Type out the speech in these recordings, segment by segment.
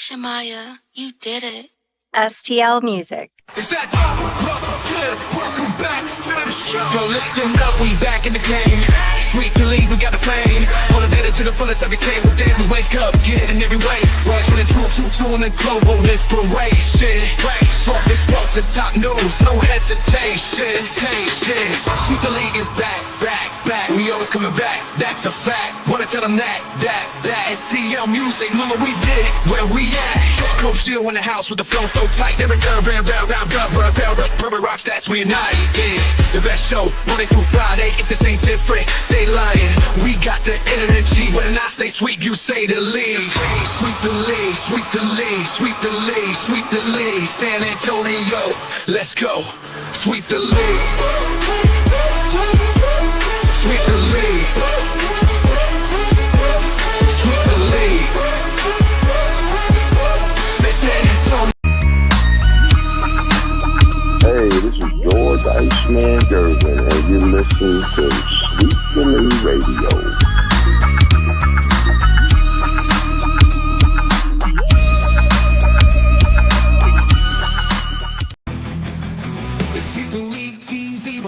Shamaya, you did it. STL Music. Is that good? Welcome back to the show. Yo, listen up, we back in the game. Sweet believe we got the flame. Motivated to the fullest every single day. We wake up, get it in every way. Working in 222 and global inspiration. Talk this sports and top news, no hesitation. Sweet the league is back. We always coming back, that's a fact. Wanna tell them that STL Music, remember we did it, where we at? Coach Jill in the house with the flow so tight. Every rocks, that's we unite. Yeah, the best show, Monday through Friday. If this ain't different, they lying. We got the energy. When I say sweep, you say the league. Sweep the league, sweep the league, sweep the league, sweep the league. San Antonio, let's go. Sweep the league. Sweep the league. Sweep the league. San Antonio. Hey, this is George Iceman Gervin, and you're listening to Sweep the League Radio.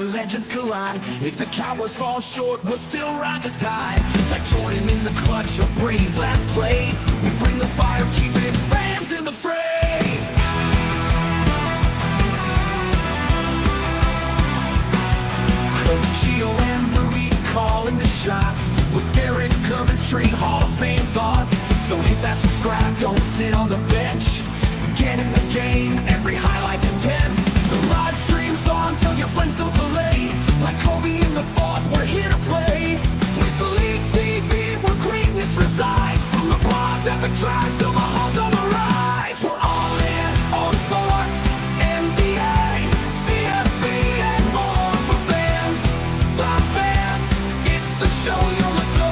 Legends collide. If the Cowboys fall short, we'll still ride the tide. Like Jordan in the clutch or Brady's last play. We bring the fire, keeping fans in the fray. Coach Gio and Rudy calling the shots. With Derek Coventry, Hall of Fame thoughts. So hit that subscribe, don't sit on the bench. Get in the game, every highlight's intense. The live stream's on till your friends don't delay. Like Kobe in the fourth, we're here to play. Sweep the League TV, where greatness resides. From the bronze at the drive, till the Hawks on the rise. We're all in on sports, NBA, CFB, and more for fans. By fans, it's the show you'll adore.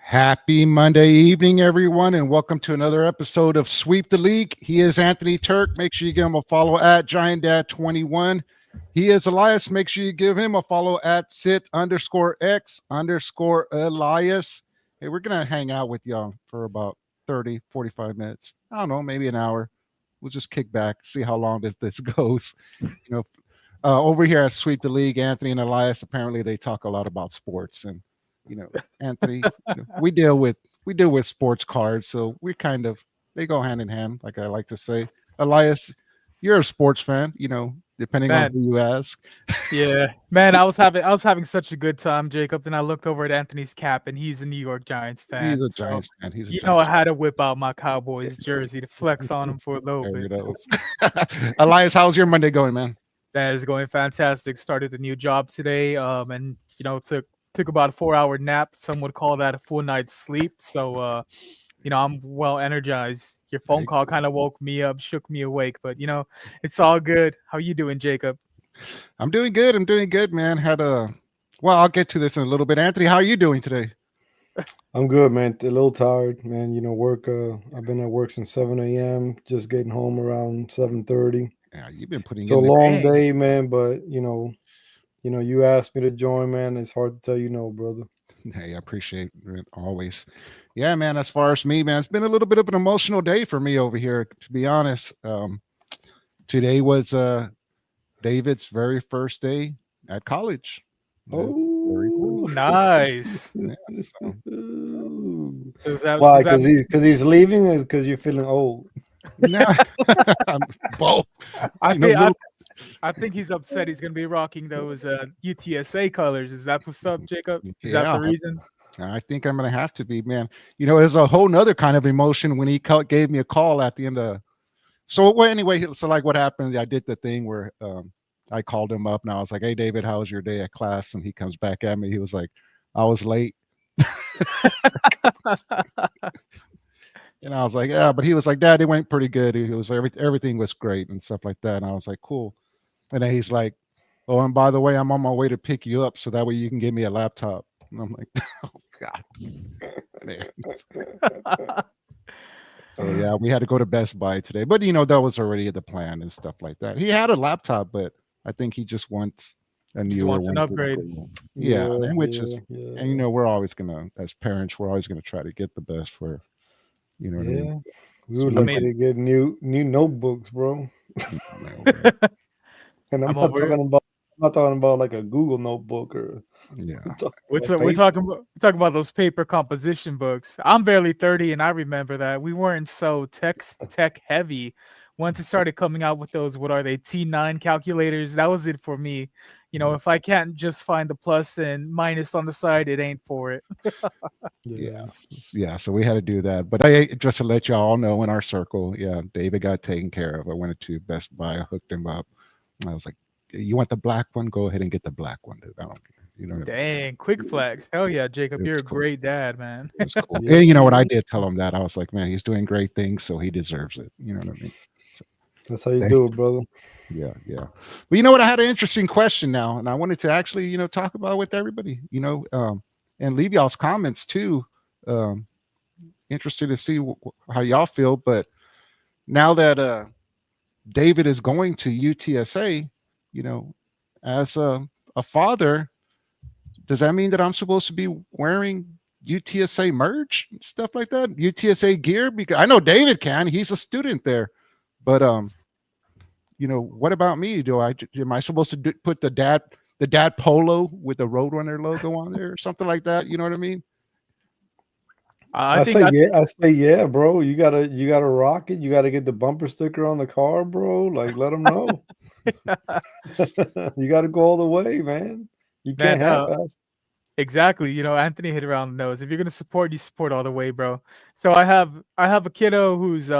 Happy Monday evening, everyone, and welcome to another episode of Sweep the League. He is Anthony Turk. Make sure you give him a follow at GiantDad21. He is Elias. Make sure you give him a follow at Sit_X_Elias. Hey, we're going to hang out with y'all for about 30, 45 minutes. I don't know, maybe an hour. We'll just kick back, see how long this goes. Over here at Sweep the League, Anthony and Elias, apparently they talk a lot about sports. And Anthony, we deal with sports cards, so they go hand in hand, like I like to say. Elias, you're a sports fan, depending on who you ask. Yeah, man, I was having such a good time, Jacob. Then I looked over at Anthony's cap, and he's a New York Giants fan. He's a Giants fan. I had to whip out my Cowboys jersey to flex on him for a little bit. Elias, how's your Monday going, man? That is going fantastic. Started a new job today, and took about a 4-hour nap. Some would call that a full night's sleep. So, I'm well energized. Your phone call kind of woke me up, shook me awake, but it's all good. How you doing, Jacob? I'm doing good, man. I'll get to this in a little bit. Anthony, how are you doing today? I'm good, man. A little tired, man. Work. I've been at work since 7 a.m. Just getting home around 7:30. Yeah, you've been putting. It's a long day, man. But you asked me to join, man. It's hard to tell you no, brother. Hey, I appreciate it always. Yeah, man. As far as me, man, it's been a little bit of an emotional day for me over here, to be honest. Today was David's very first day at college. Oh, nice. Yeah, so. Why? Because he's leaving, or because you're feeling old? No, both. I think he's upset. He's going to be rocking those UTSA colors. Is that what's up, Jacob? Is that the reason? I think I'm going to have to be, man. There's a whole nother kind of emotion when he gave me a call at the end of. Anyway, like what happened, I did the thing where I called him up and I was like, "Hey, David, how was your day at class?" And he comes back at me. He was like, "I was late." And I was like, "Yeah," but he was like, "Dad, it went pretty good." He was everything was great and stuff like that. And I was like, "Cool." And then he's like, "Oh, and by the way, I'm on my way to pick you up so that way you can give me a laptop." And I'm like, "Oh God, man." So yeah, we had to go to Best Buy today, but that was already the plan and stuff like that. He had a laptop, but I think he just wants a Just newer wants an one to upgrade. go. Yeah, and which yeah, is, and you know, we're always gonna, as parents, we're always gonna try to get the best for, you know what I mean. yeah. We So were I you, lucky mean, to get new notebooks, bro. man, we're- And I'm over. I'm not talking about like a Google notebook or I'm yeah, talking We're, about we're paper. talking about those paper composition books. I'm barely 30, and I remember that we weren't so tech heavy. Once it started coming out with those, what are they, T9 calculators? That was it for me. If I can't just find the plus and minus on the side, it ain't for it. yeah, Yeah. yeah. So we had to do that. But I just to let y'all know in our circle, yeah, David got taken care of. I went to Best Buy, I hooked him up. I was like, "You want the black one? Go ahead and get the black one, dude. I don't care." You know what I mean? Dang, quick flex. Hell yeah, Jacob, It you're was a cool. great dad, man. It was cool. Yeah, And you know what? I yeah. did tell him that. I was like, man, he's doing great things, so he deserves it. You know what I mean? So, That's how you thank do it, brother. yeah, yeah. But you know what? I had an interesting question now, and I wanted to actually, talk about with everybody, and leave y'all's comments too. Um, Interested to see how y'all feel. But now that David is going to UTSA, you know, as a father, does that mean that I'm supposed to be wearing UTSA merch and stuff like that? UTSA gear? Because I know David can. He's a student there. But what about me? Am I supposed to put the dad polo with the Roadrunner logo on there or something like that? You know what I mean? I I think say I yeah. I say yeah, bro. You gotta rock it. You gotta get the bumper sticker on the car, bro. Like let them know. You gotta go all the way, man. You can't man, half-ass. exactly. Anthony hit around the nose. If you're gonna support, you support all the way, bro. So I have a kiddo who's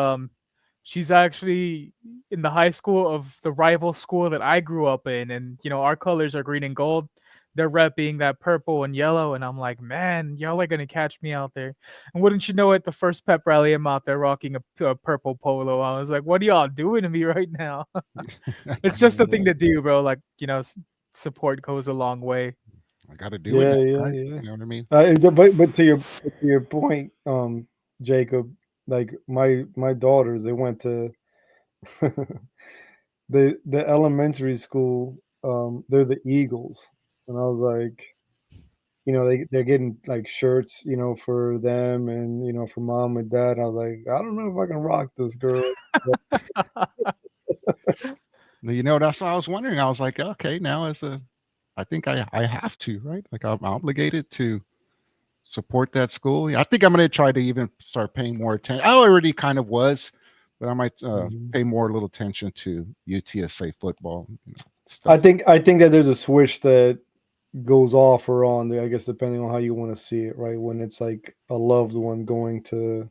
she's actually in the high school of the rival school that I grew up in, and our colors are green and gold. They're repping that purple and yellow, and I'm like, man, y'all are gonna catch me out there. And wouldn't you know it, the first pep rally, I'm out there rocking a purple polo. I was like, what are y'all doing to me right now? It's just the thing Yeah, to do, bro. Like, support goes a long way. I got to do it yeah, now, yeah, right? yeah. You know what I mean? But to your point, Jacob, like my daughters, they went to the elementary school. They're the Eagles, and I was like, they're getting like shirts, for them and for mom and dad. I was like, I don't know if I can rock this, girl. But That's what I was wondering. I was like, okay, now I think I have to, right? Like I'm obligated to support that school. Yeah, I think I'm going to try to even start paying more attention. I already kind of was, but I might Mhm. pay more little attention to UTSA football, I stuff. think I think that there's a switch that goes off or on, I guess, depending on how you want to see it, right? When it's like a loved one going to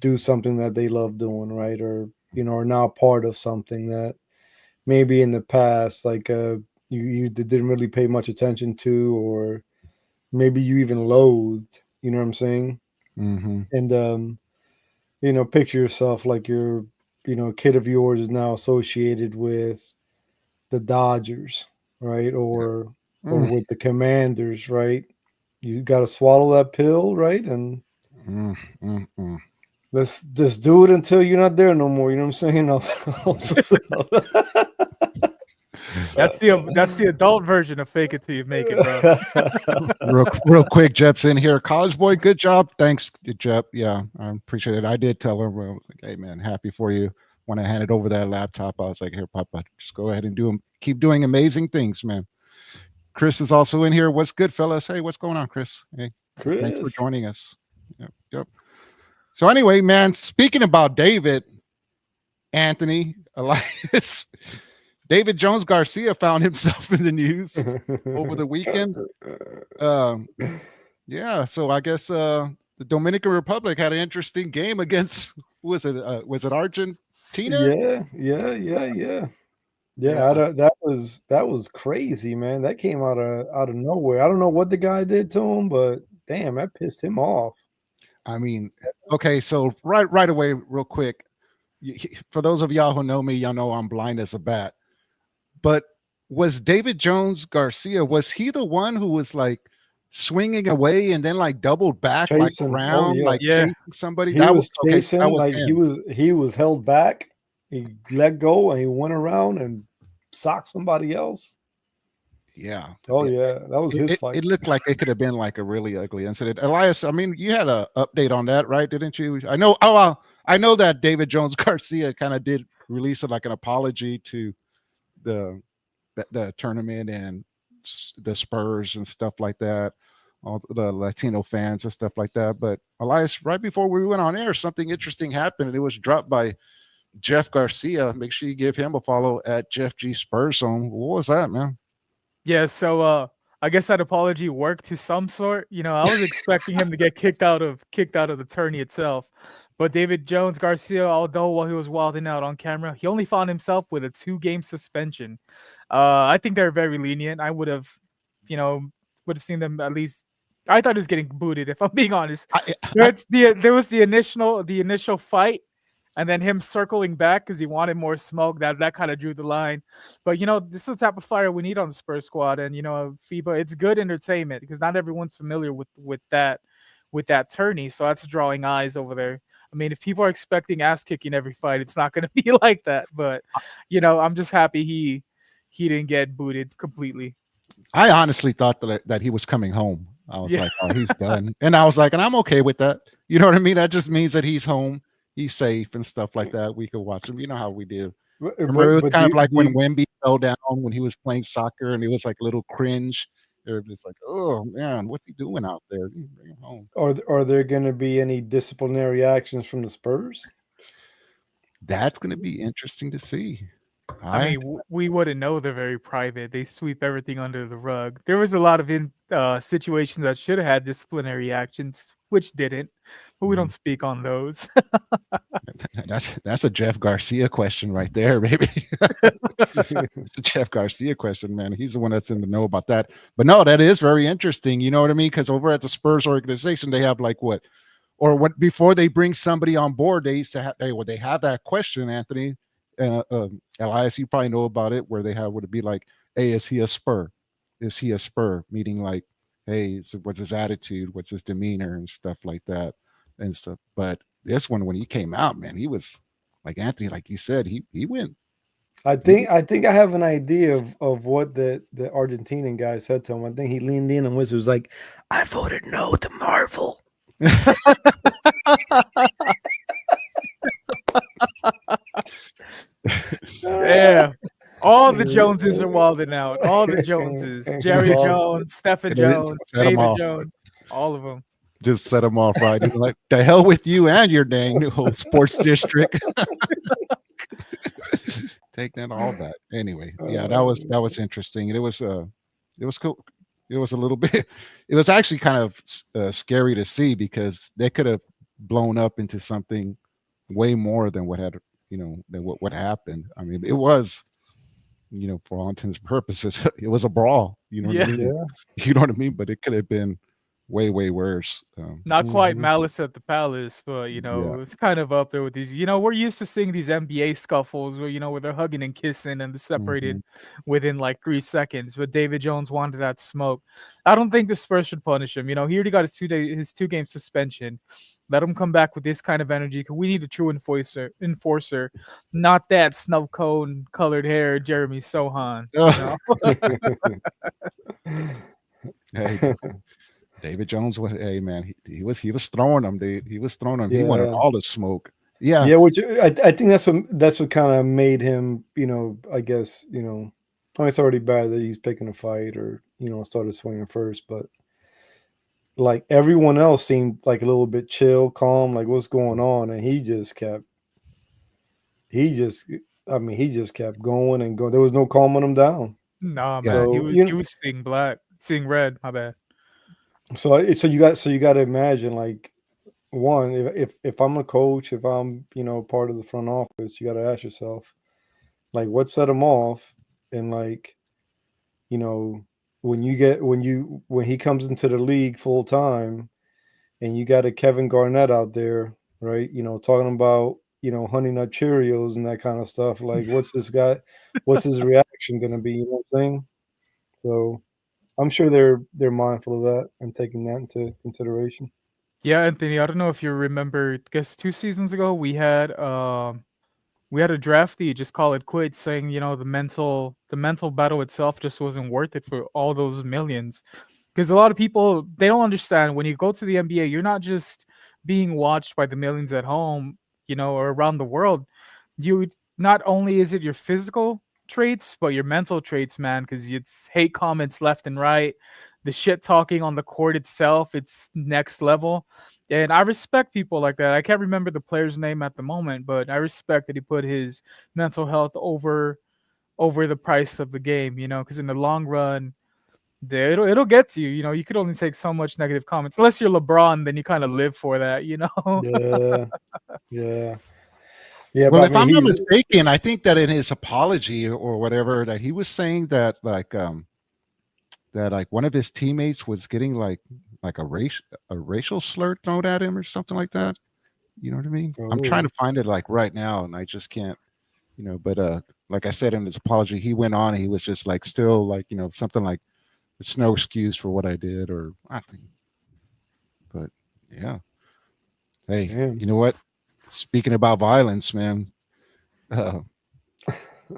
do something that they love doing, right? Or are now part of something that maybe in the past, like you didn't really pay much attention to, or maybe you even loathed. You know what I'm saying? Mm-hmm. And picture yourself like a kid of yours is now associated with the Dodgers, right? Yeah. Or with the Commanders, right? You got to swallow that pill, right? And Mm, mm, mm. let's just do it until you're not there no more. You know what I'm saying? That's the adult version of fake it till you make it, bro. Real quick, Jep's in here. College boy, good job. Thanks, Jep. Yeah, I appreciate it. I did tell him, I was like, hey man, happy for you. When I handed over that laptop, I was like, here, Papa, just go ahead and keep doing amazing things, man. Chris is also in here. What's good, fellas? Hey, what's going on, Chris? Hey, thanks for Chris. joining us. Yep, yep. So anyway, man, speaking about David, Anthony, Elias, David Jones Garcia found himself in the news over the weekend. Um, yeah, so I guess the Dominican Republic had an interesting game against who was it? Was it Argentina? Yeah, yeah, yeah, yeah. Yeah, Yeah. that was crazy, man. That came out of nowhere. I don't know what the guy did to him, but damn, that pissed him off. I mean, okay, so right away, real quick, for those of y'all who know me, y'all know I'm blind as a bat. But was David Jones Garcia, was he the one who was like swinging away and then like doubled back like Chasing. Oh around, yeah. like Yeah. chasing somebody? He That was was okay. That chasing was like he him. was he was held back. He let go and he went around and sock somebody else. Yeah. Oh It, yeah, that was his it fight. looked like it could have been like a really ugly incident. Elias, I mean, you had a update on that, right? Didn't you? I know. Oh, well, I know that David Jones Garcia kind of did release like an apology to the the tournament and the Spurs and stuff like that, all the Latino fans and stuff like that. But Elias, right before we went on air, something interesting happened, and it was dropped by Jeff Garcia. Make sure you give him a follow at Jeff G Spurs Zone. What was that, man? Yeah, so I guess that apology worked to some sort. I was expecting him to get kicked out of the tourney itself. But David Jones Garcia, although while he was wilding out on camera, he only found himself with a 2-game suspension. I think they're very lenient. I you know, would have seen them at least. I thought he was getting booted, if I'm being honest. There was the initial fight, and then him circling back because he wanted more smoke. That kind of drew the line. But this is the type of fire we need on the Spurs squad, and FIBA. It's good entertainment because not everyone's familiar with that tourney, so that's drawing eyes over there. I mean, if people are expecting ass kicking every fight, it's not going to be like that. But I'm just happy he didn't get booted completely. I honestly thought that he was coming home. I was Yeah. like, oh, he's done. And I was like, and I'm okay with that. You know what I mean? That just means that he's home, he's safe and stuff like that. We could watch him. You know how we do. Remember, it was But kind of the, like when the Wemby fell down when he was playing soccer, and it was like a little cringe. Everybody's like, oh man, what's he doing out there? Bring him home. are there going to be any disciplinary actions from the Spurs? That's going to be interesting to see. I mean, we wouldn't know. They're very private. They sweep everything under the rug. There was a lot of situations that should have had disciplinary actions, which didn't. But we don't speak on those. That's a Jeff Garcia question right there, baby. It's a Jeff Garcia question, man. He's the one that's in the know about that. But no, that is very interesting. You know what I mean? Because over at the Spurs organization, they have like what, or what before they bring somebody on board, they used to have they have that question, Anthony. Elias, you probably know about it, where they have would it be like, hey, is he a Spur? Is he a Spur? Meaning like, hey, what's his attitude? What's his demeanor and stuff like that and stuff. But this one, when he came out, man, he was like Anthony, like you said, he went. I think I have an idea of what the Argentinian guy said to him. I think he leaned in and was like, "I voted no to Marvel." Yeah. All the Joneses are wilding out. All the Joneses. Jerry Jones, Stephen And then Jones, set 'em David off. Jones, all of them. Just set him off right. He's like, the hell with you and your dang new whole sports district. Take that all back. Anyway, yeah, that was interesting. And it was cool. It was a little bit. It was actually kind of scary to see because they could have blown up into something way more than what had than what happened. I mean, it was for all intents and purposes, it was a brawl. You know what I Yeah. mean? You know what I mean? But it could have been way worse. Not quite Mhm. Malice at the Palace, but Yeah. it's kind of up there with these. We're used to seeing these NBA scuffles where they're hugging and kissing and they're separated Mhm. within like 3 seconds. But David Jones wanted that smoke. I don't think the Spurs should punish him. He already got his 2-game suspension. Let him come back with this kind of energy because we need a true enforcer, not that snub cone colored hair Jeremy Sohan. Hey, David Jones was. Hey man, he was throwing them, dude. He was throwing them. He wanted Yeah. all the smoke. Yeah. Yeah, which I think that's what kind of made him, I guess, I mean, it's already bad that he's picking a fight or started swinging first, but like everyone else seemed like a little bit chill, calm, like what's going on, and he just kept going and going. There was no calming him down. Nah, Yeah. man, he So was he was seeing red. My bad. so you got to imagine, like, one, if I'm a coach, if I'm part of the front office, you got to ask yourself, like, what set him off, and like, when he comes into the league full time, and you got a Kevin Garnett out there, right? Talking about Honey Nut Cheerios and that kind of stuff. Like, what's his reaction going to be? You know what I'm saying? So I'm sure they're mindful of that and taking that into consideration. Yeah, Anthony, I don't know if you remember, I guess 2 seasons ago we had we had a draftee just call it quits, saying, the mental battle itself just wasn't worth it for all those millions. Because a lot of people, they don't understand, when you go to the NBA, you're not just being watched by the millions at home, or around the world. You Not only is it your physical traits, but your mental traits, man, because it's hate comments left and right, the shit talking on the court itself, it's next level. And I respect people like that. I can't remember the player's name at the moment, but I respect that he put his mental health over the price of the game, because in the long run, it'll get to you. You could only take so much negative comments. Unless you're LeBron, then you kind of live for that. Yeah, yeah, yeah. Well, But I if mean, I'm not he's mistaken, I think that in his apology or whatever, that he was saying that one of his teammates was getting like a racial slur thrown at him or something like that. You know what I mean? I'm trying oh, to find it like right now, and I just can't. But like I said in his apology, he went on. And he was just like still like something like it's no excuse for what I did or I think. But yeah, hey, damn. you know what? Speaking about violence, man, uh,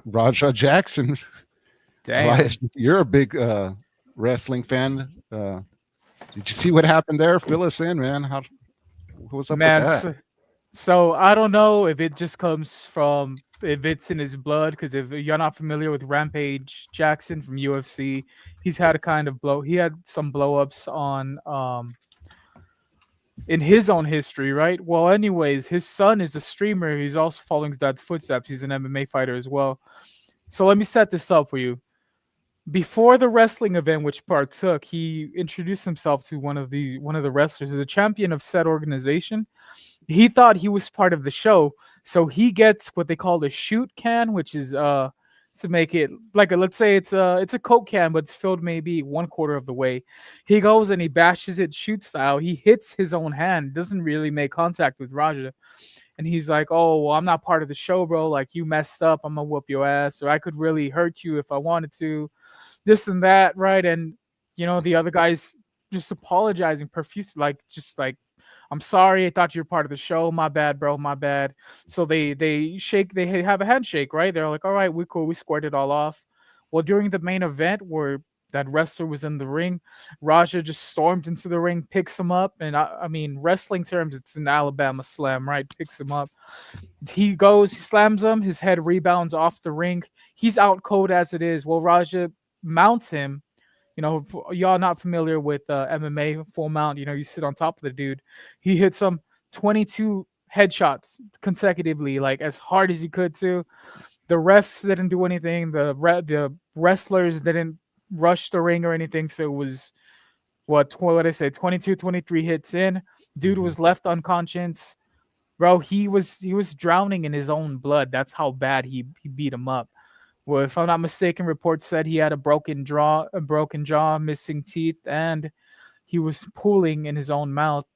Raja Jackson, Damn. Elias, you're a big wrestling fan. Did you see what happened there? Fill us in, man. What's up with Man, that? so I don't know if it just comes from, if it's in his blood, because if you're not familiar with Rampage Jackson from UFC, he had some blow ups on in his own history, right? Well, anyways, his son is a streamer. He's also following his dad's footsteps. He's an MMA fighter as well. So let me set this up for you. Before the wrestling event which partook, he introduced himself to one of the wrestlers as a champion of said organization. He thought he was part of the show, so he gets what they call a shoot can, which is to make it like let's say it's a Coke can, but it's filled maybe one quarter of the way. He goes and he bashes it shoot style. He hits his own hand, doesn't really make contact with Raja, and he's like, "Oh, well, I'm not part of the show, bro. Like, you messed up. I'm gonna whoop your ass, or I could really hurt you if I wanted to." This and that, right? And the other guy's just apologizing profusely, like, just like, "I'm sorry, I thought you were part of the show. My bad, bro. My bad." So they have a handshake, right? They're like, "All right, we cool. We squared it all off." Well, during the main event where that wrestler was in the ring, Raja just stormed into the ring, picks him up, and I mean, wrestling terms, it's an Alabama slam, right? Picks him up. He goes, he slams him, his head rebounds off the ring. He's out cold as it is. Well, Raja mounts him. Y'all not familiar with MMA full mount. You sit on top of the dude. He hits him 22 headshots consecutively, like as hard as he could to. The refs didn't do anything. The wrestlers didn't rush the ring or anything. So it was what I say, 22, 23 hits in. Dude Mhm. was left unconscious. Bro, he was drowning in his own blood. That's how bad he beat him up. Well, if I'm not mistaken, reports said he had a broken jaw, missing teeth, and he was pooling in his own mouth.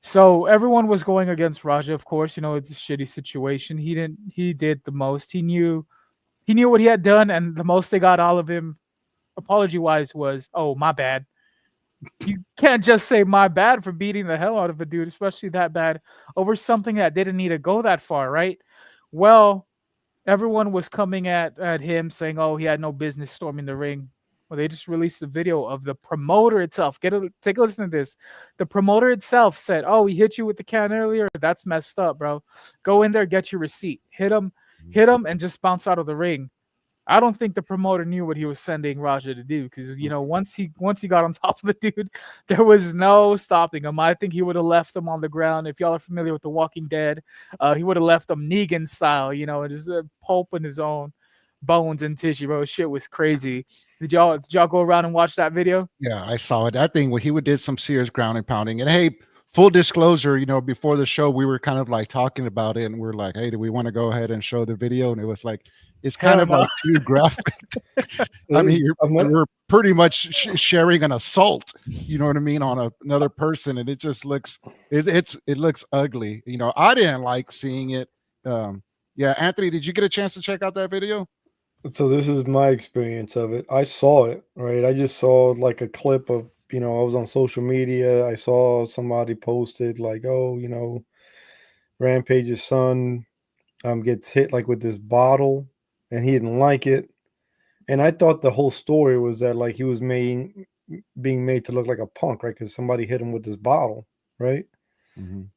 So everyone was going against Raja, of course. It's a shitty situation. He did the most. He knew what he had done, and the most they got out of him, apology wise, was, "Oh, my bad." You can't just say my bad for beating the hell out of a dude, especially that bad, over something that didn't need to go that far, right? Well, everyone was coming at him saying, "Oh, he had no business storming the ring." Well, they just released a video of the promoter itself. Take a listen to this. The promoter itself said, "Oh, he hit you with the can earlier. That's messed up, bro. Go in there, get your receipt. Hit him, and just bounce out of the ring." I don't think the promoter knew what he was sending Raja to do, because once he got on top of the dude, there was no stopping him. I think he would have left him on the ground. If y'all are familiar with The Walking Dead, he would have left him Negan style, and just pulping his own bones and tissue. Bro, shit was crazy. Did y'all go around and watch that video? Yeah, I saw it. That thing where he would did some serious ground and pounding. And hey, full disclosure, before the show, we were kind of like talking about it, and we're like, "Hey, do we want to go ahead and show the video?" And it was like, it's kind Hell of no. like too graphic. I mean, I'm not, you're pretty much sharing an assault. You know what I mean, on another person, and it just looks it looks ugly. I didn't like seeing it. Yeah, Anthony, did you get a chance to check out that video? so this is my experience of it. I saw it, right? I just saw like a clip of, I was on social media. I saw somebody posted like, oh, Rampage's son gets hit like with this bottle, and he didn't like it. And I thought the whole story was that like he was being made to look like a punk, right? Because somebody hit him with this bottle, right? Mhm.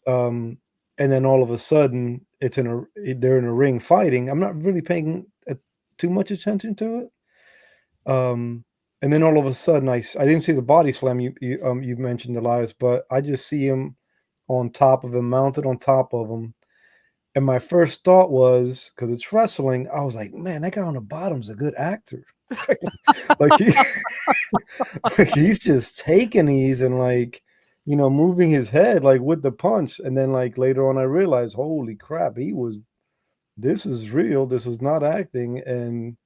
And then all of a sudden, they're in a ring fighting. I'm not really paying too much attention to it. And then all of a sudden, I didn't see the body slam you mentioned, Elias, but I just see him on top of him, mounted on top of him. And my first thought was, because it's wrestling, I was like, man, that guy on the bottom's a good actor. like he, like he's just taking these and like, moving his head like with the punch. And then like later on, I realized, holy crap, this is real. This is not acting. And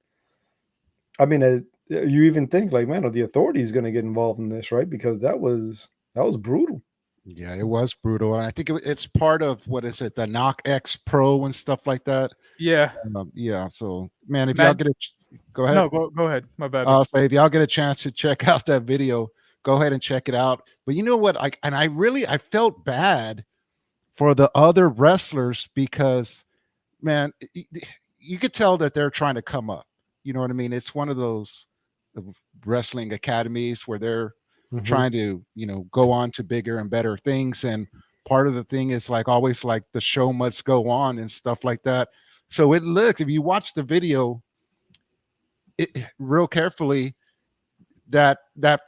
I mean, you even think like, man, are the authorities going to get involved in this, right? Because that was brutal. Yeah, it was brutal, and I think it's part of what is it, the Knock X Pro and stuff like that. Yeah. Yeah. So, man, if y'all Matt, get go ahead. no, go ahead. My bad. I'll say if y'all get a chance to check out that video, go ahead and check it out. But you know what? I felt bad for the other wrestlers because, man, you could tell that they're trying to come up. You know what I mean? It's one of those wrestling academies where they're trying to, go on to bigger and better things. And part of the thing is like always like the show must go on and stuff like that. So it looks, if you watch the video real carefully, that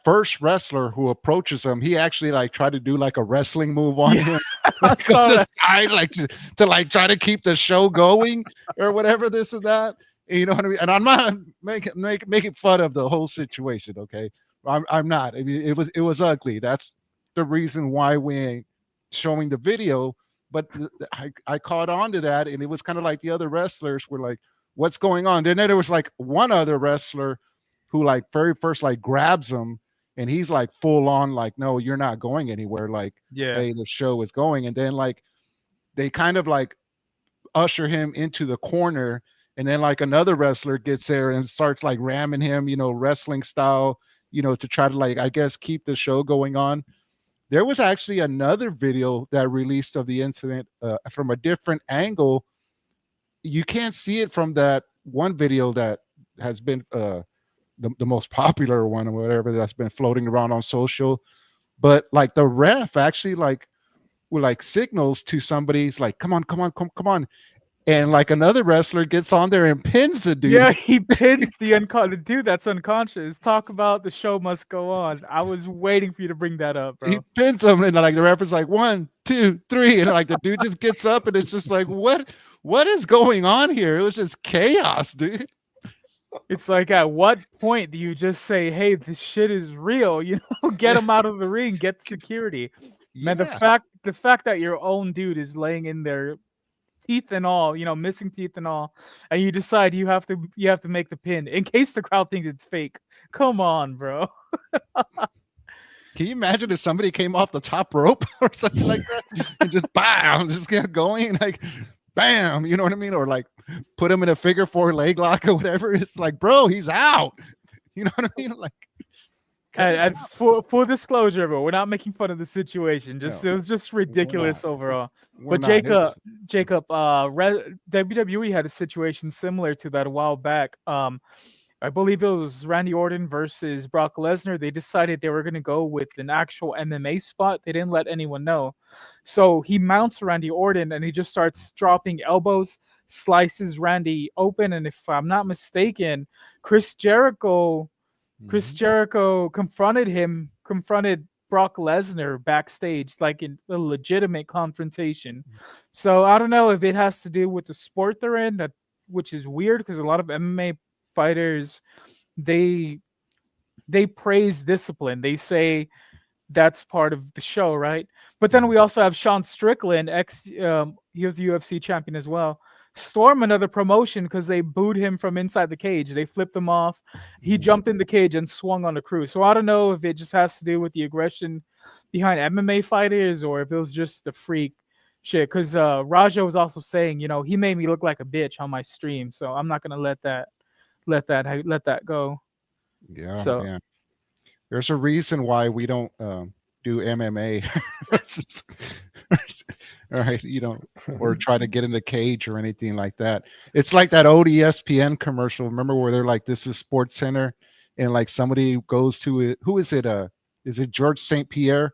first wrestler who approaches him, he actually like tried to do like a wrestling move on him, like on the side, like to like try to keep the show going or whatever, this and that. You know what I mean? And I'm not making fun of the whole situation, okay? I'm not. I mean, it was ugly. That's the reason why we ain't showing the video. But I caught on to that, and it was kind of like the other wrestlers were like, "What's going on?" And then there was like one other wrestler who like very first like grabs him, and he's like full on like, "No, you're not going anywhere." Like, hey, the show is going. And then like they kind of like usher him into the corner, and then like another wrestler gets there and starts like ramming him, wrestling style, to try to like, I guess, keep the show going on. There was actually another video that released of the incident from a different angle. You can't see it from that one video that has been the most popular one or whatever that's been floating around on social. But like the ref actually like will like signals to somebody's like, come on. And like another wrestler gets on there and pins the dude. Yeah, he pins the dude that's unconscious. Talk about the show must go on. I was waiting for you to bring that up, bro. He pins him, and like the referee's like 1, 2, 3, and like the dude just gets up, and it's just like, what is going on here? It was just chaos, dude. It's like, at what point do you just say, "Hey, this shit is real"? Get him out of the ring, get security. Man, the fact that your own dude is laying in there, teeth and all, missing teeth and all, and you decide you have to make the pin in case the crowd thinks it's fake. Come on, bro. Can you imagine if somebody came off the top rope or something like that and just bam, just get going, like bam, you know what I mean? Or like put him in a figure 4 leg lock or whatever. It's like, bro, he's out. You know what I mean? Like, and full disclosure, bro, we're not making fun of the situation. It was just ridiculous overall. But Jacob, WWE had a situation similar to that a while back. I believe it was Randy Orton versus Brock Lesnar. They decided they were going to go with an actual MMA spot. They didn't let anyone know. So he mounts Randy Orton and he just starts dropping elbows, slices Randy open. And if I'm not mistaken, Chris Jericho confronted Brock Lesnar backstage, like in a legitimate confrontation. So I don't know if it has to do with the sport they're in, which is weird because a lot of MMA fighters, they praise discipline. They say that's part of the show, right? But then we also have Sean Strickland, he was the UFC champion as well, storm another promotion because they booed him from inside the cage. They flipped him off. He jumped in the cage and swung on the crew. So I don't know if it just has to do with the aggression behind MMA fighters or if it was just the freak shit. Because Raja was also saying, he made me look like a bitch on my stream, so I'm not gonna let that go. Yeah. So yeah. There's a reason why we don't do MMA. right? Or try to get in the cage or anything like that. It's like that old ESPN commercial. Remember where they're like, "This is Sports Center," and like somebody goes to it. Who is it? Is it George St. Pierre?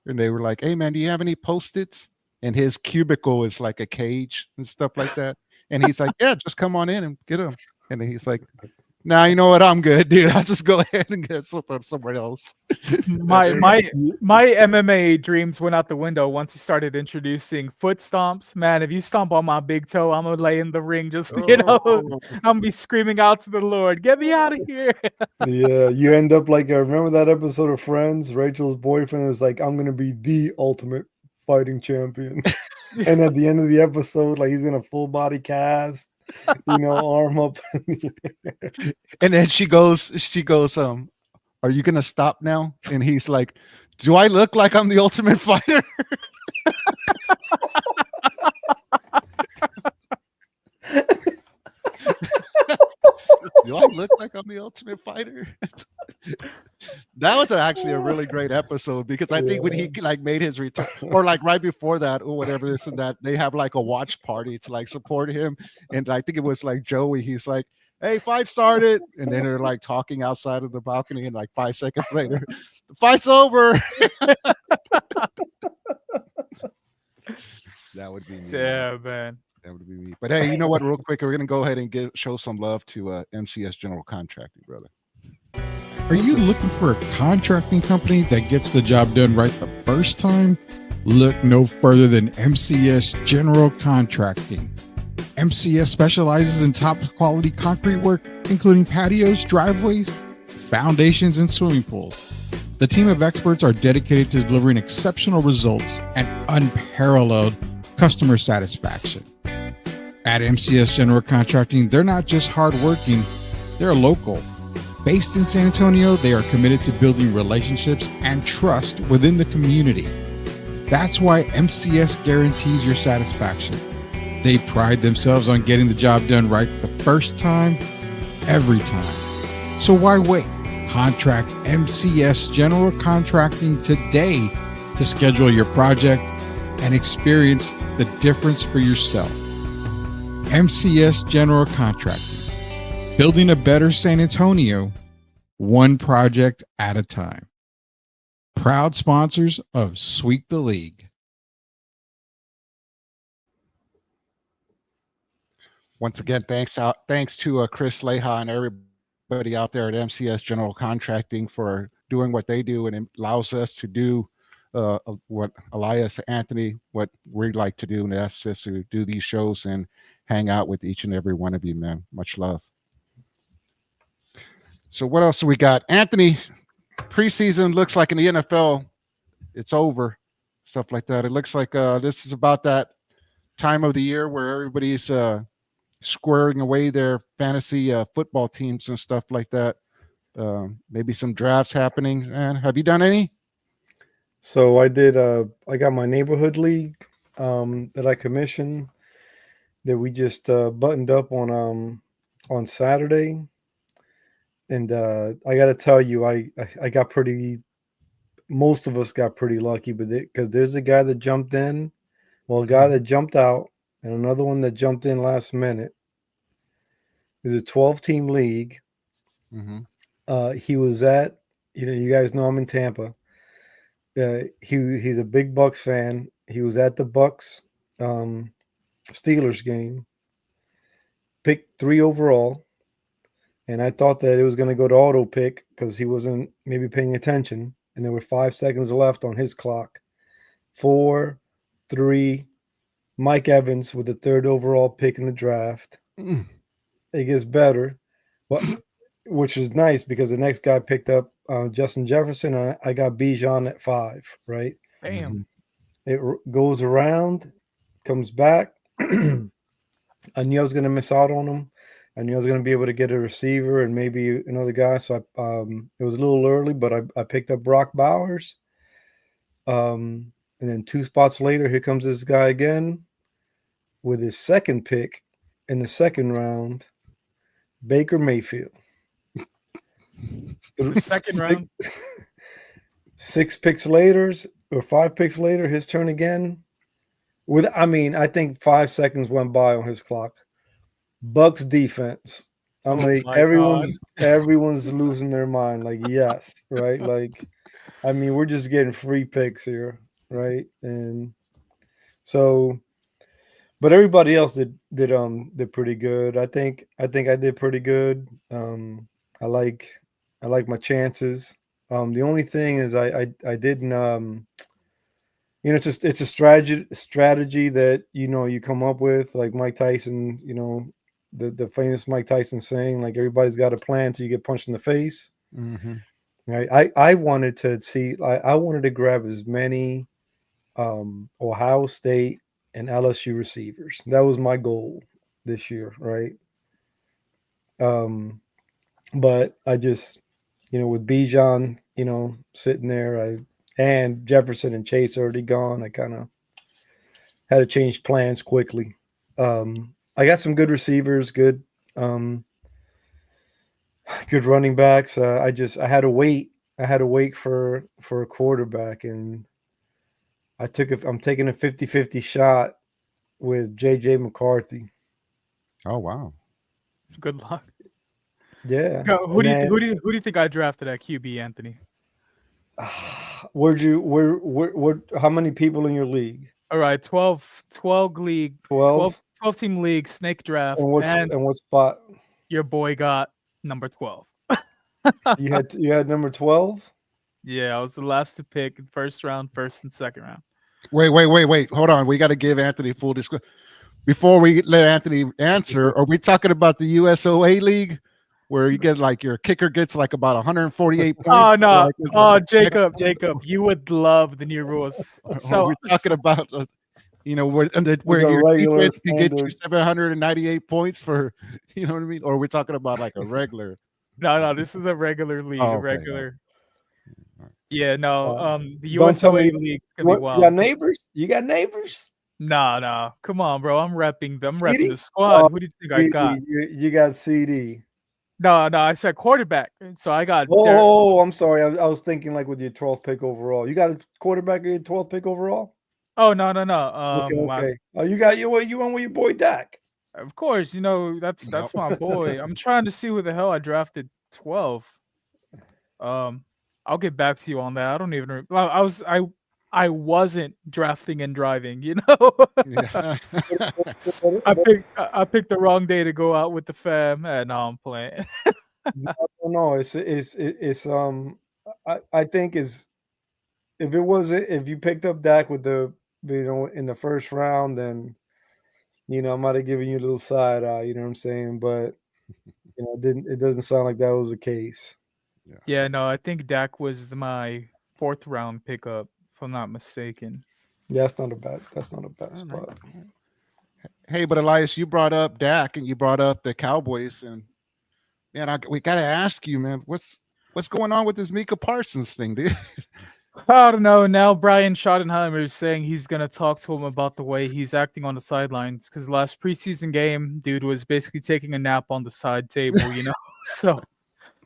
And they were like, "Hey man, do you have any post-its?" And his cubicle is like a cage and stuff like that. And he's like, "Yeah, just come on in and get them." And then he's like, "Nah, you know what? I'm good, dude. I'll just go ahead and get from somewhere else." My MMA dreams went out the window once he started introducing foot stomps. Man, if you stomp on my big toe, I'm gonna lay in the ring just Oh. I'm gonna be screaming out to the Lord, "Get me out of here!" Yeah, you end up like remember that episode of Friends? Rachel's boyfriend is like, "I'm gonna be the ultimate fighting champion," and at the end of the episode, like he's in a full body cast, arm up. And then she goes, "Are you gonna stop now?" And he's like, "Do I look like I'm the ultimate fighter?" Do I look like I'm the ultimate fighter? That was actually a really great episode because I think when he like made his return, or like right before that, or whatever this and that, they have like a watch party to like support him. And I think it was like Joey. He's like, "Hey, fight started," and then they're like talking outside of the balcony, and like 5 seconds later, the fight's over. That would be me. Yeah, man. That would be me. But hey, you know what? Real quick, we're gonna go ahead and show some love to MCS General Contracting, brother. Are you looking for a contracting company that gets the job done right the first time? Look no further than MCS General Contracting. MCS specializes in top quality concrete work, including patios, driveways, foundations, and swimming pools. The team of experts are dedicated to delivering exceptional results and unparalleled customer satisfaction. At MCS General Contracting, they're not just hardworking, they're local. Based in San Antonio, they are committed to building relationships and trust within the community. That's why MCS guarantees your satisfaction. They pride themselves on getting the job done right the first time, every time. So why wait? Contract MCS General Contracting today to schedule your project and experience the difference for yourself. MCS General Contracting. Building a better San Antonio, one project at a time. Proud sponsors of Sweep the League. Once again, thanks to Chris Leha and everybody out there at MCS General Contracting for doing what they do, and it allows us to do what Elias, Anthony, what we like to do, and that's just to do these shows and hang out with each and every one of you, man. Much love. So what else do we got? Anthony, preseason looks like in the NFL, it's over, stuff like that. It looks like this is about that time of the year where everybody's squaring away their fantasy football teams and stuff like that. Maybe some drafts happening. And have you done any? So I did. I got my neighborhood league that I commissioned that we just buttoned up on Saturday. And I got to tell you, I got most of us got pretty lucky with it because there's a guy that jumped in, a guy that jumped out, and another one that jumped in last minute. It was a 12-team league. Mm-hmm. He was at, you guys know I'm in Tampa. He's a big Bucks fan. He was at the Bucks Steelers game, picked 3 overall. And I thought that it was going to go to auto pick because he wasn't maybe paying attention. And there were 5 seconds left on his clock. 4, 3, Mike Evans with the 3rd overall pick in the draft. It gets better, which is nice because the next guy picked up Justin Jefferson. And I got Bijan at 5, right? Damn. It goes around, comes back. I knew I was going to miss out on him. I knew I was going to be able to get a receiver and maybe another guy. So it was a little early, but I picked up Brock Bowers. And then 2 spots later, here comes this guy again with his 2nd pick in the 2nd round, Baker Mayfield. Second round. 6 picks later, or 5 picks later, his turn again I mean, I think 5 seconds went by on his clock. Bucks defense. I'm Oh like, my god. everyone's losing their mind. Like, yes, right? Like, I mean, we're just getting free picks here, right? And so, but everybody else did pretty good. I think I did pretty good. I like I like my chances. The only thing is I didn't it's a strategy that you come up with, like Mike Tyson, the famous Mike Tyson saying, like, everybody's got a plan till you get punched in the face. Mm-hmm. Right. I wanted to see, I wanted to grab as many Ohio State and LSU receivers. That was my goal this year, right? Um, but I just, with Bijan, sitting there, and Jefferson and Chase already gone, I kind of had to change plans quickly. I got some good receivers, um, good running backs. I had to wait. I had to wait for a quarterback, and I'm taking a 50-50 shot with JJ McCarthy. Oh wow. Good luck. Yeah. Who And do you then who do you think I drafted at QB, Anthony? where how many people in your league? All right, 12 league, 12, 12? 12 team league snake draft, and And what spot? your boy got number 12. You had number 12? Yeah, I was the last to pick in first round, first and second round. Wait. Hold on. We got to give Anthony full disclosure. Before we let Anthony answer, are we talking about the USOA league where you get like your kicker gets like about 148 points? Oh no. Like, Oh, Jacob, you would love the new rules. are we talking about where Like a your regular defense can get you standard. 798 points for, you know what I mean? Or are we talking about like a regular? No, this is a regular league, Oh, a okay. regular. All right. Yeah, no. The Don't tell USOA me league is gonna be you got wild. neighbors? You got neighbors? Nah. Come on, bro. I'm repping the CD? squad. Oh, Who do you think I got? CD. You got CD. No, I said quarterback. So I got Oh, I'm sorry. I was thinking like with your 12th pick overall. You got a quarterback in your 12th pick overall? Oh no. Okay. Oh, you went with your boy Dak. Of course, that's Nope. my boy. I'm trying to see who the hell I drafted 12. I'll get back to you on that. I don't even well, I wasn't drafting and driving, Yeah. I picked the wrong day to go out with the fam. No, I'm playing. No. I think is if you picked up Dak with in the first round, then I might have given you a little side eye, you know what I'm saying? But it doesn't sound like that was the case. Yeah, no, I think Dak was my 4th round pickup, if I'm not mistaken. Yeah, that's not a bad All right. spot. Hey, but Elias, you brought up Dak and you brought up the Cowboys, and man, we got to ask you, man, what's going on with this Mika Parsons thing, dude? I don't know. Now Brian Schottenheimer is saying he's gonna talk to him about the way he's acting on the sidelines because last preseason game, dude was basically taking a nap on the side table, So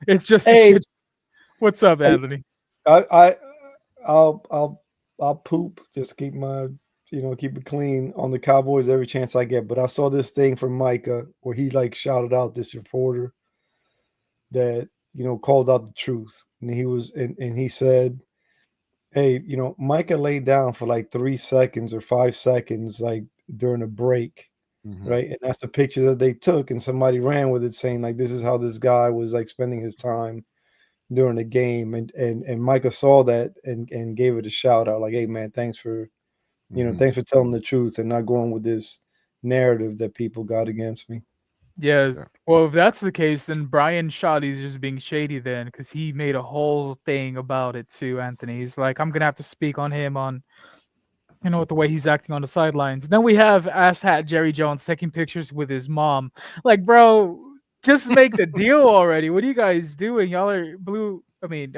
it's just a Hey. shit. What's up, Anthony? I'll poop. Just keep keep it clean on the Cowboys every chance I get. But I saw this thing from Micah where he like shouted out this reporter that called out the truth, and he said, "Hey, Micah laid down for like 3 seconds or 5 seconds, like during a break." Mhm. Right. And that's a picture that they took, and somebody ran with it saying, like, this is how this guy was like spending his time during the game. And Micah saw that and gave it a shout out, like, hey man, thanks for Mhm. thanks for telling the truth and not going with this narrative that people got against me. Yeah. Yeah. Well, if that's the case, then Brian Schotty's just being shady then, because he made a whole thing about it too, Anthony. He's like, I'm gonna have to speak on him on with the way he's acting on the sidelines. Then we have ass hat Jerry Jones taking pictures with his mom. Like, bro, just make the deal already. What are you guys doing? Y'all are blue. I mean,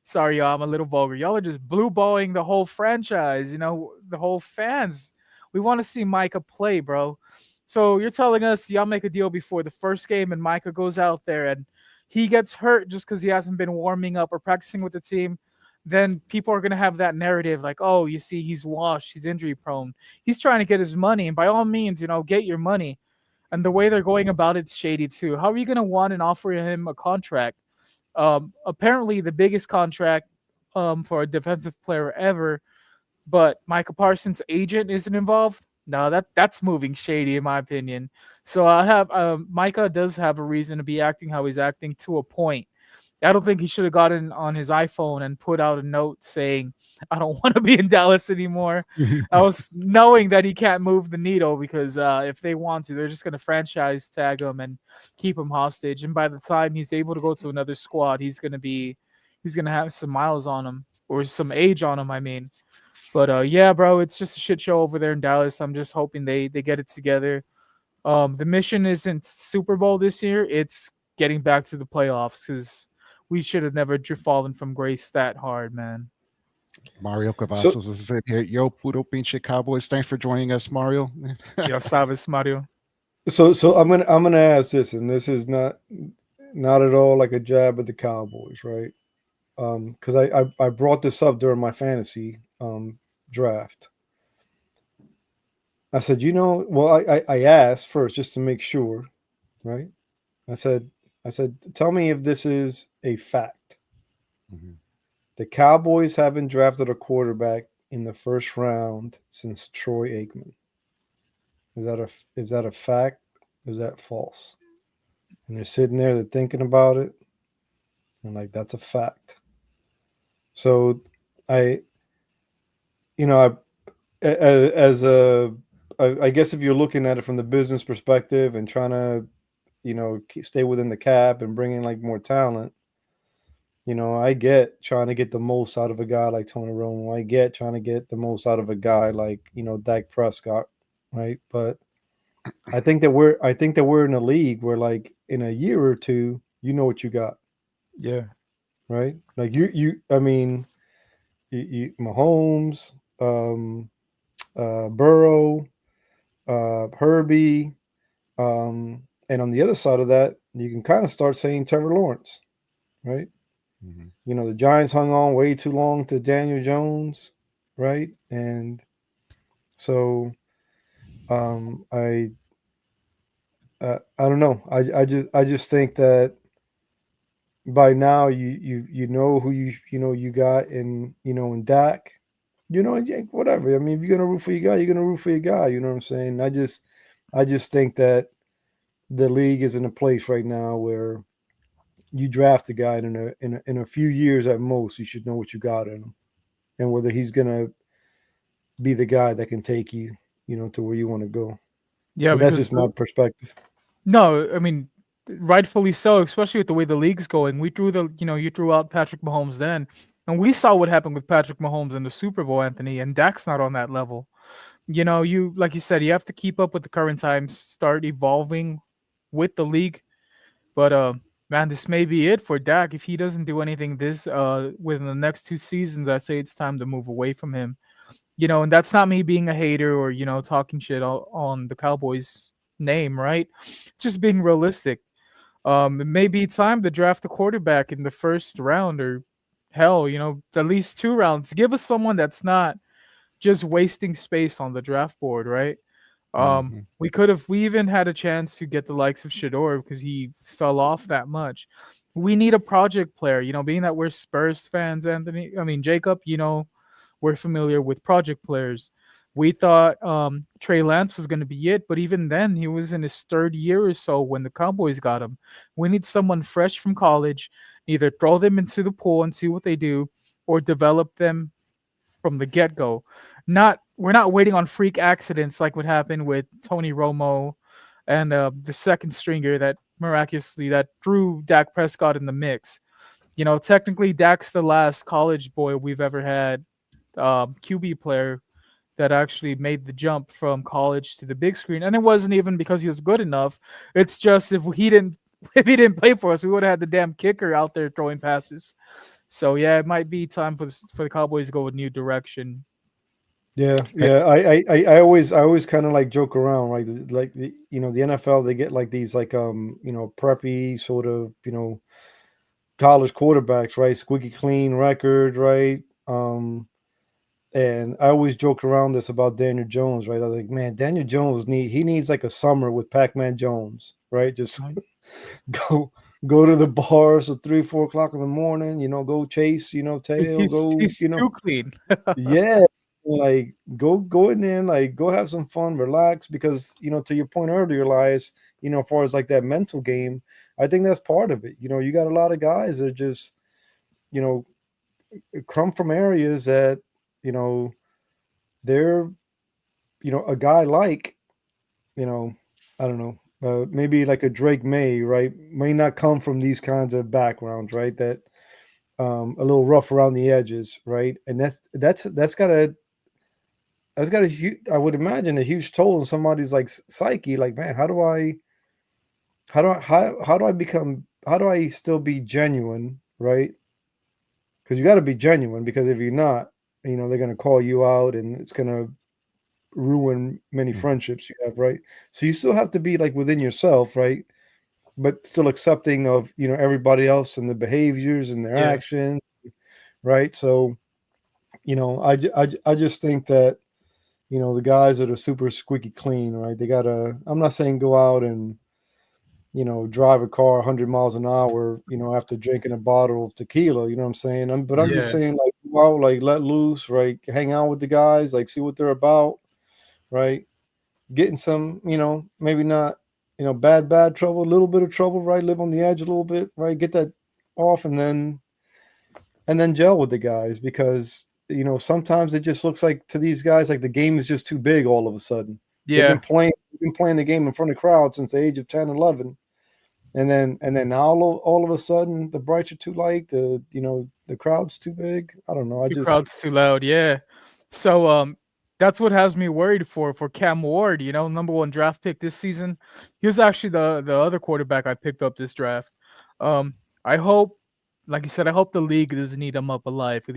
sorry, y'all, I'm a little vulgar. Y'all are just blue balling the whole franchise, the whole fans. We want to see Micah play, bro. So you're telling us y'all make a deal before the first game and Micah goes out there and he gets hurt just because he hasn't been warming up or practicing with the team. then people are going to have that narrative like, oh, you see, he's washed, he's injury prone, he's trying to get his money, and by all means, get your money. And the way they're going about it's shady too. How are you going to want and offer him a contract? Apparently, the biggest contract for a defensive player ever, but Micah Parsons' agent isn't involved. No, that's moving shady in my opinion. So I have Micah does have a reason to be acting how he's acting to a point. I don't think he should have gotten on his iPhone and put out a note saying, "I don't want to be in Dallas anymore." I was knowing that he can't move the needle because if they want to, they're just going to franchise tag him and keep him hostage. And by the time he's able to go to another squad, he's going to have some miles on him or some age on him. I mean, but yeah, bro, it's just a shit show over there in Dallas. I'm just hoping they get it together. The mission isn't Super Bowl this year; it's getting back to the playoffs because we should have never fallen from grace that hard, man. Mario Cavazos is in here. Yo, puro pinche Cowboys. Thanks for joining us, Mario. Ya sabes, Mario. So I'm gonna ask this, and this is not at all like a jab at the Cowboys, right? Because I brought this up during my fantasy draft. I said, well, I asked first just to make sure, right? I said, tell me if this is a fact. Mhm. The Cowboys haven't drafted a quarterback in the first round since Troy Aikman. Is that a fact? Or is that false? And they're sitting there, they're thinking about it, and like that's a fact. So I as a I guess if you're looking at it from the business perspective and trying to stay within the cap and bring in like more talent, I get trying to get the most out of a guy like Tony Romo. I get trying to get the most out of a guy like Dak Prescott, right? But I think that we're in a league where like in a year or two, you know what you got. Yeah. Right? Like I mean, Mahomes, Burrow, Herbie, and on the other side of that, you can kind of start saying Trevor Lawrence, right? Mm-hmm. The Giants hung on way too long to Daniel Jones, right? And so, I don't know. I just think that by now you know who you got in Dak, whatever. I mean, if you're gonna root for your guy, you're gonna root for your guy. You know what I'm saying? I just think that the league is in a place right now where you draft a guy and in a few years at most, you should know what you got in him and whether he's gonna be the guy that can take you, to where you want to go. Yeah, But that's because just my perspective. no, I mean, rightfully so, especially with the way the league's going. We threw you threw out Patrick Mahomes then, and we saw what happened with Patrick Mahomes in the Super Bowl, Anthony, and Dak's not on that level. You like you said, you have to keep up with the current times, start evolving with the league. But man, this may be it for Dak if he doesn't do anything this within the next 2 seasons. I say it's time to move away from him. And that's not me being a hater or talking shit on the Cowboys name, right? Just being realistic. It may be time to draft a quarterback in the first round or hell, at least 2 rounds. Give us someone that's not just wasting space on the draft board, right? Mm-hmm. We even had a chance to get the likes of Shador because he fell off that much. We need a project player, being that we're Spurs fans, Anthony. I mean, Jacob, we're familiar with project players. We thought Trey Lance was going to be it, but even then, he was in his third year or so when the Cowboys got him. We need someone fresh from college, either throw them into the pool and see what they do, or develop them from the get-go. We're not waiting on freak accidents like what happened with Tony Romo and the second stringer that miraculously that threw Dak Prescott in the mix. Technically, Dak's the last college boy we've ever had QB player that actually made the jump from college to the big screen, and it wasn't even because he was good enough. It's just if he didn't play for us, we would have had the damn kicker out there throwing passes. So yeah, it might be time for the Cowboys to go a new direction. Yeah. I always kind of like joke around, right? Like the NFL, they get like these like preppy sort of college quarterbacks, right? Squeaky clean record, right? And I always joke around this about Daniel Jones, right? I was like, man, Daniel Jones needs like a summer with Pac-Man Jones, right? Just go go to the bars at 3, 4 o'clock in the morning, go chase, tail, go, He's too clean. yeah, like go in there, like go have some fun, relax, because to your point earlier, Elias, as far as like that mental game, I think that's part of it. You got a lot of guys that just, you know, come from areas that, they're, a guy like, I don't know, maybe like a Drake May, right? May not come from these kinds of backgrounds, right? That a little rough around the edges, right? And that's got a huge, I would imagine, a huge toll on somebody's like psyche. Like, man, how do I still be genuine, right? Because you got to be genuine, because if you're not, they're gonna call you out, and it's gonna ruin many friendships you have, right? So you still have to be like within yourself, right? But still accepting of everybody else and the behaviors and their Yeah. actions, right? So I just think that the guys that are super squeaky clean, right? They gotta. I'm not saying go out and drive a car 100 miles an hour, after drinking a bottle of tequila. You know what I'm saying? But I'm just Yeah. saying, like, go out, like, let loose, right? Hang out with the guys, like, see what they're about, right? Getting some, maybe not, bad trouble, a little bit of trouble, right? Live on the edge a little bit, right? Get that off, and then gel with the guys, because sometimes it just looks like to these guys like the game is just too big all of a sudden. They've Yeah. been playing the game in front of crowds since the age of 10, 11. And then now all of a sudden the brights are too light, the crowd's too big. I don't know. The crowd's too loud, yeah. So that's what has me worried for Cam Ward, number 1 draft pick this season. He was actually the other quarterback I picked up this draft. I hope, like you said, I hope the league doesn't eat him up alive, because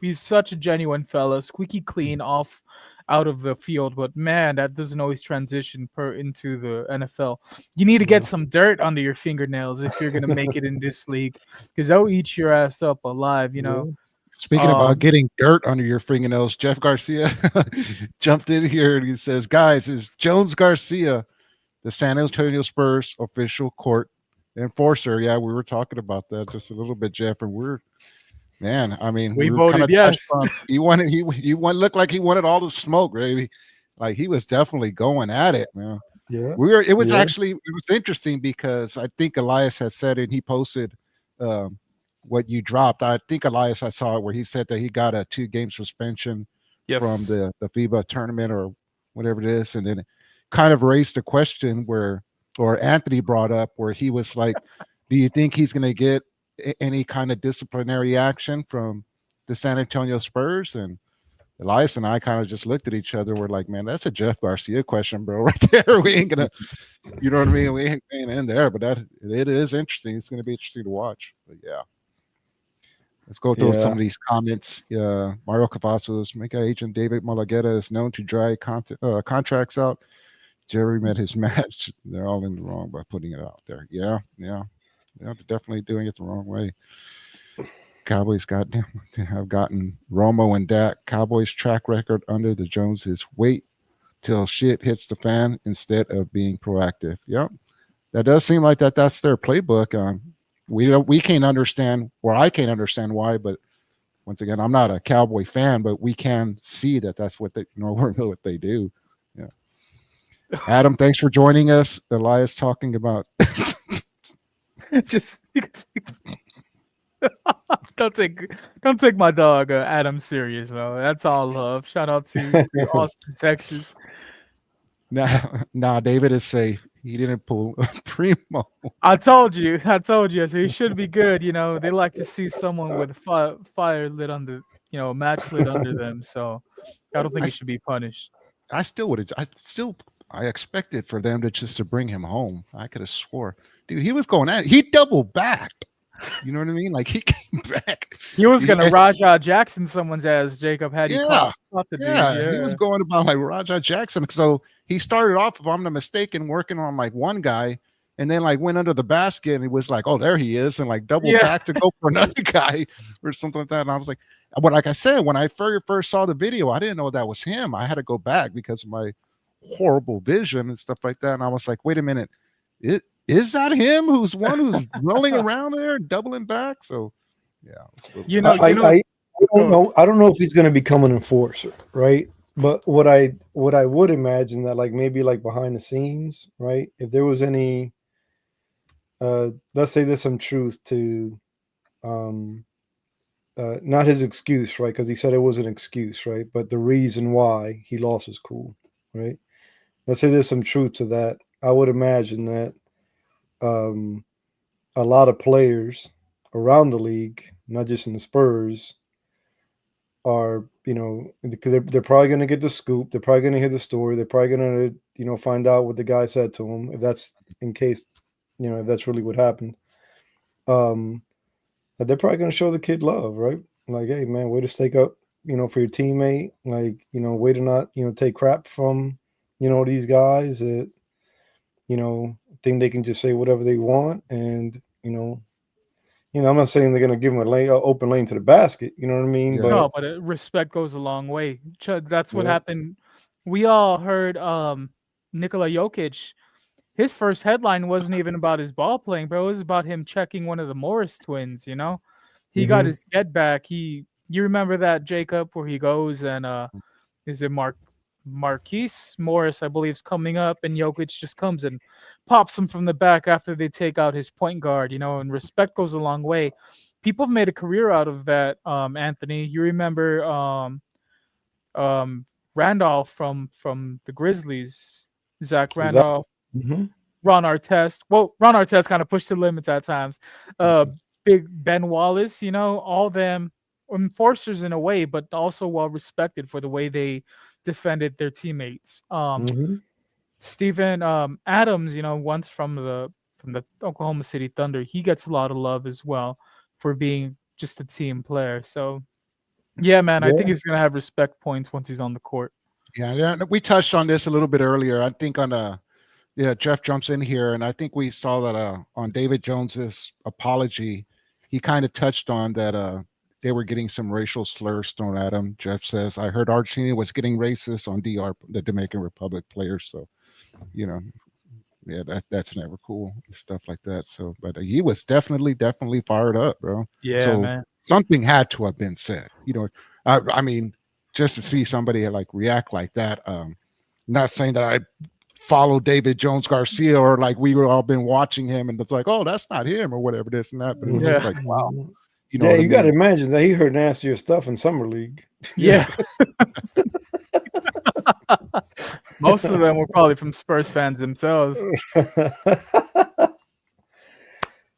he's such a genuine fella, squeaky clean out of the field, but man, that doesn't always transition into the NFL. You need to get some dirt under your fingernails if you're gonna make it in this league, because they'll eat your ass up alive. Speaking about getting dirt under your fingernails, Jeff Garcia jumped in here and he says, guys, is Jones Garcia the San Antonio Spurs official court enforcer? Yeah, we were talking about that just a little bit, Jeff, and I mean, we were voted kinda yes. looked like he wanted all the smoke, baby. Like, he was definitely going at it, man. Yeah. It was interesting, because I think Elias had said it, he posted what you dropped. I think Elias, I saw it where he said that he got a 2-game suspension from the FIBA tournament or whatever it is, and then it kind of raised a question or Anthony brought up, where he was like, do you think he's going to get any kind of disciplinary action from the San Antonio Spurs? And Elias and I kind of just looked at each other. We're like, man, that's a Jeff Garcia question, bro, right there. We ain't gonna, you know what I mean? We ain't in there, but it is interesting. It's going to be interesting to watch. But yeah, let's go through some of these comments. Mario Cavazos, mega agent David Malagueta is known to dry contracts out. Jerry met his match. They're all in the wrong by putting it out there. Yeah, they're definitely doing it the wrong way. Cowboys have gotten Romo and Dak. Cowboys track record under the Joneses. Wait till shit hits the fan instead of being proactive. Yep, that does seem like that's their playbook. We can't understand, or I can't understand why, but once again, I'm not a Cowboy fan, but we can see that's what they what they do. Yeah. Adam, thanks for joining us. Elias talking about just don't take my dog Adam serious though. That's all love. Shout out to Austin, Texas. Nah, David is safe. He didn't pull a Primo. I told you. So he should be good. They like to see someone with fire lit under, a match lit under them. So I don't think he should be punished. I still would have. I expected for them to bring him home. I could have swore, dude, he was going at it. He double backed. You know what I mean? Like, he came back. He was gonna Rajah Jackson someone's ass. Jacob had he caught the dude. Yeah, he was going about like Rajah Jackson. So he started off, if I'm not mistaken, working on like one guy, and then like went under the basket and it was like, oh, there he is, and like doubled Yeah. back to go for another guy or something like that. And I was like, but like I said, when I first saw the video, I didn't know that was him. I had to go back because of my horrible vision and stuff like that. And I was like, wait a minute, it is that him who's rolling around there and doubling back? So yeah, it's a little You bit- know, I, you know, I, I don't oh, know. I don't know if he's going to become an enforcer, right? But what I would imagine that like maybe like behind the scenes, right? If there was any, let's say there's some truth to, um, not his excuse, right? Because he said it was an excuse, right? But the reason why he lost his cool, right? Let's say there's some truth to that. I would imagine that um, a lot of players around the league, not just in the Spurs, are because they're probably going to get the scoop. They're probably going to hear the story. They're probably going to find out what the guy said to him, if that's in case if that's really what happened. That they're probably going to show the kid love, right? Like, hey man, way to stick up, for your teammate. Like, way to not take crap from these guys that think they can just say whatever they want, and I'm not saying they're going to give him a open lane to the basket. You know what I mean? Yeah. no, But but respect goes a long way. That's what yeah. happened. We all heard Nikola Jokic. His first headline wasn't even about his ball playing, but it was about him checking one of the Morris twins. He got Mhm. his get back. You remember that, Jacob, where he goes and is it Marquise Morris, I believe, is coming up, and Jokic just comes and pops him from the back after they take out his point guard. And respect goes a long way. People have made a career out of that. Anthony, you remember Randolph from the Grizzlies, Zach Exactly. Randolph. Mhm. Ron Artest. Well, Ron Artest kind of pushed the limits at times. Big Ben Wallace, all them enforcers in a way, but also well respected for the way they defended their teammates. Mhm. Steven Adams, once from the Oklahoma City Thunder, he gets a lot of love as well for being just a team player. So yeah, man, I think Yeah. he's gonna have respect points once he's on the court. yeah. We touched on this a little bit earlier. I think on yeah, Jeff jumps in here, and I think we saw that on David Jones's apology, he kind of touched on that they were getting some racial slurs thrown at him. Jeff says, "I heard Argentina was getting racist on DR, the Dominican Republic players." So, you know, yeah, that's never cool and stuff like that. So, but he was definitely fired up, bro. Yeah, So man. something had to have been said. I mean, just to see somebody like react like that. Not saying that I follow David Jones Garcia or like we were all been watching him and it's like, oh, that's not him or whatever this and that. But it was just Yeah. like, wow, you know Yeah, what I you got to mean? imagine that he heard nastier stuff in summer league. Yeah. Most of them were probably from Spurs fans themselves.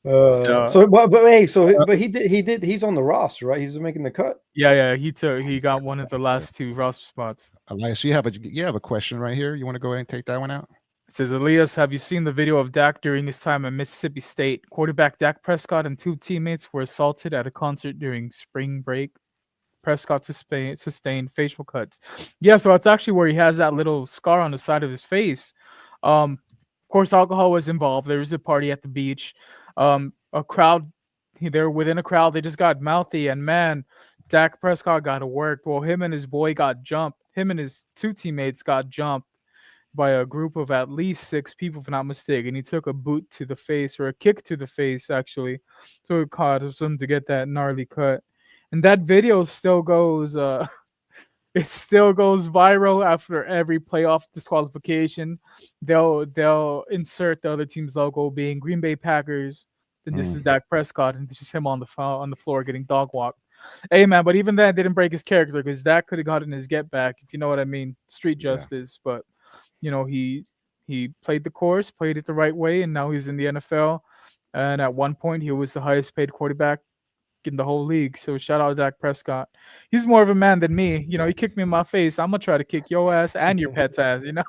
So But he's on the roster, right? He's making the cut. yeah, he got one of the last two roster spots. Elias, you have a question right here. You want to go ahead and take that one out? It says, Elias, have you seen the video of Dak during his time at Mississippi State? Quarterback Dak Prescott and two teammates were assaulted at a concert during spring break. Prescott sustained facial cuts. Yeah, so it's actually where he has that little scar on the side of his face. Of course, alcohol was involved. There was a party at the beach. A crowd, they're within a crowd. They just got mouthy, and man, Dak Prescott got worked. Well, him and his boy got jumped. Him and his two teammates got jumped by a group of at least 6 people, if not mistaken. He took a boot to the face, or a kick to the face, actually, so it caused him to get that gnarly cut. And that video still goes it still goes viral after every playoff disqualification. They'll insert the other team's logo being Green Bay Packers. Then this is Dak Prescott, and this is him on the floor getting dog walked. Hey man, but even that didn't break his character because Dak could have gotten his get back, if you know what I mean. Street justice, but he played the course, played it the right way, and now he's in the NFL. And at one point, he was the highest paid quarterback in the whole league. So shout out Dak Prescott. He's more of a man than me. He kicked me in my face. I'm gonna try to kick your ass and your pet's ass. Yeah.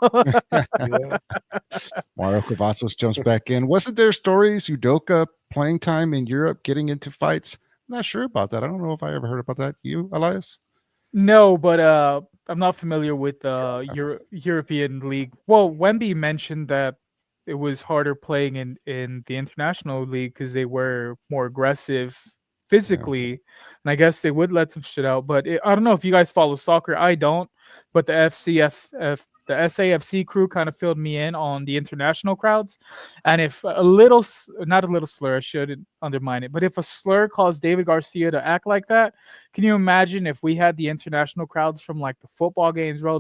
Mario Cavazos jumps back in. Wasn't there stories Udoka playing time in Europe, getting into fights? I'm not sure about that. I don't know if I ever heard about that. You, Elias? No, but I'm not familiar with European league. Well, Wemby mentioned that it was harder playing in the international league because they were more aggressive physically, and I guess they would let some shit out. But I don't know if you guys follow soccer. I don't, but the SAFC crew kind of filled me in on the international crowds, and if a little, not a little slur, I shouldn't undermine it, but if a slur caused David Garcia to act like that, can you imagine if we had the international crowds from like the football games, bro?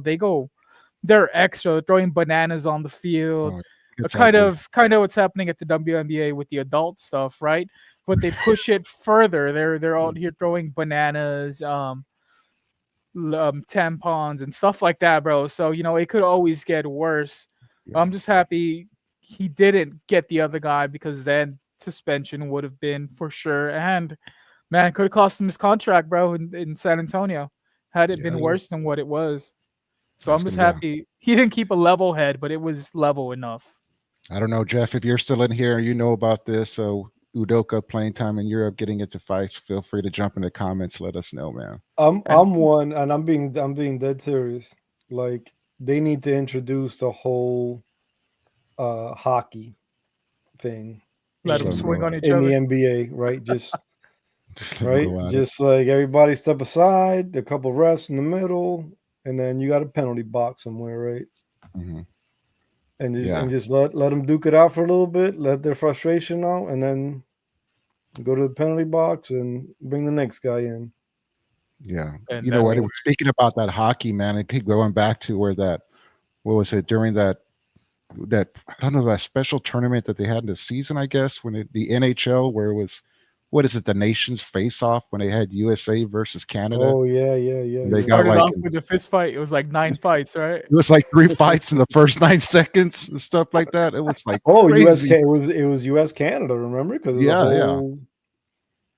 They're extra, throwing bananas on the field. Oh, it's Kind ugly. of what's happening at the WNBA with the adult stuff, right? But they push it further. They're out here throwing bananas, tampons and stuff like that, bro. So it could always get worse. Yeah. I'm just happy he didn't get the other guy, because then suspension would have been for sure, and man, could have cost him his contract, bro, in San Antonio, had it been Yeah. worse than what it was. So That's I'm just gonna happy he didn't keep a level head, but it was level enough. I don't know, Jeff, if you're still in here, you know about this. So Udoka playing time in Europe, getting into fights. Feel free to jump in the comments. Let us know, man. I'm one, and I'm being dead serious. Like, they need to introduce the whole hockey thing Let them Just swing on each in other. the NBA, right? Just Just let 'em right, go at it. just like everybody step aside, a couple refs in the middle, and then you got a penalty box somewhere, right? Mhm. And Yeah. just let them duke it out for a little bit, let their frustration out, and then go to the penalty box and bring the next guy in. Yeah. And You know that what? It way- was speaking about that hockey, man. I keep going back to where what was it during that I don't know, that special tournament that they had in the season, I guess, when the NHL, where it was, what is it, the nations face off when they had USA versus Canada. Oh yeah. They got started like off with a fist fight. It was like 9 fights, right? it was like 3 fights in the first 9 seconds and stuff like that. It was like Oh, crazy. it was US Canada, remember? Because of the Yeah, yeah. whole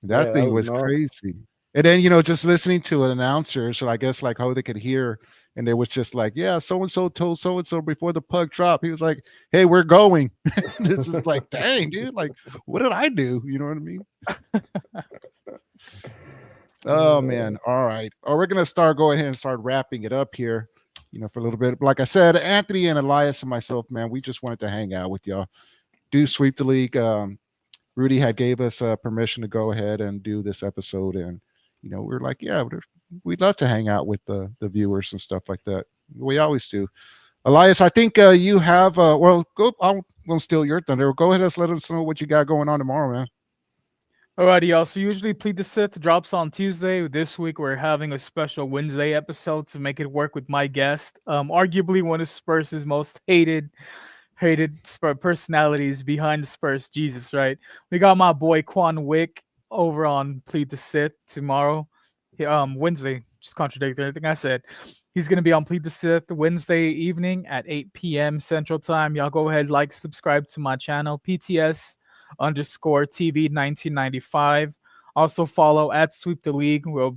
That Yeah, thing that was was nuts. crazy. And then, just listening to an announcer, so I guess like how they could hear, and it was just like, yeah, so and so told so and so before the puck dropped. He was like, "Hey, we're going." This is like, dang, dude, like, what did I do? You know what I mean? Oh man. All right. Oh, we're gonna go ahead and start wrapping it up here, for a little bit. Like I said, Anthony and Elias and myself, man, we just wanted to hang out with y'all. Do sweep the league. Rudy had gave us permission to go ahead and do this episode, and we're like, yeah, we'd love to hang out with the viewers and stuff like that. We always do. Elias, I think you have well, go. I'm gonna steal your thunder. Go ahead and let us know what you got going on tomorrow, man. Alrighty, y'all. So usually Plead the Sith drops on Tuesday. This week we're having a special Wednesday episode to make it work with my guest. Arguably one of Spurs' most hated personalities behind the Spurs. Jesus, right? We got my boy Quan Wick over on Plead the Sith tomorrow. Wednesday. Just contradict everything I said. He's gonna be on Plead the Sith Wednesday evening at 8 p.m. Central Time. Y'all go ahead, like, subscribe to my channel, PTS_TV 1995. Also follow at Sweep the League. It'll